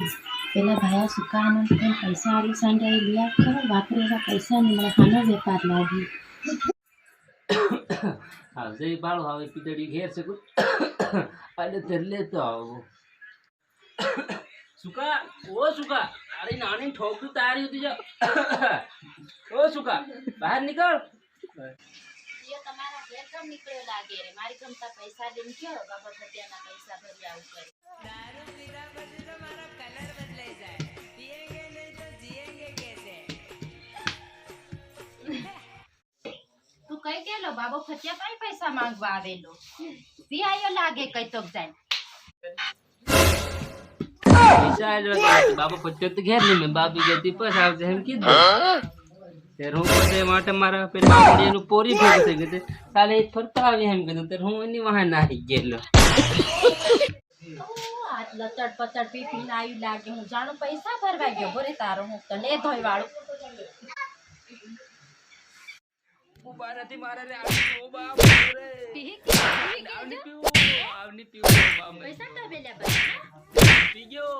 પેલા ભાયા સુકાનો પૈસા આલી સાંડે લિયા ખરો વાપરેલા પૈસા ને મને હાનો વેપાર લાગી હા જઈ બાળો હવે પીતળી ઘેર છે અને તે લેતો આવો સુકા સુકા અરે નાની ઠોકું તારી હતી જા ઓ સુકા બહાર નીકળ ये તમારા ઘેર કમ નીકળ્યો લાગે રે મારી કમતા પૈસા લઈને ગયો બાબા ફટિયાના પૈસા ભરી આવું કરે दारू पीना પછી તો મારો કલર બદલાઈ જાય पिएंगे नहीं तो जिएंगे कैसे તું કઈ ગયેલો બાબો ફટિયા કઈ પૈસા માંગવા આવેલો પી આયો લાગે કઈ તો જાય પૈસા જો બાબા પત્તે તો ઘેર નહીં મેં બાપી ગતી બસ આવજે એમ કીધું તે હું પછી માટે મારા પેલા બાપડીનું પોરી ભેગું થઈ ગયું કાલે ફરતા આવી એમ કીધું તો હું એની વાહન નાહી ગયેલો આજ લચડ પચડ પી પીને આવી લાગે હું જાણું પૈસા ભરવા ગયો બોરે તારો હું તો લે ધોઈ વાળું ઉભા નથી મારા રે ઓ બાપ રે પી આવની પીવું બાપ પૈસા તો બેલ્યા પી ગયો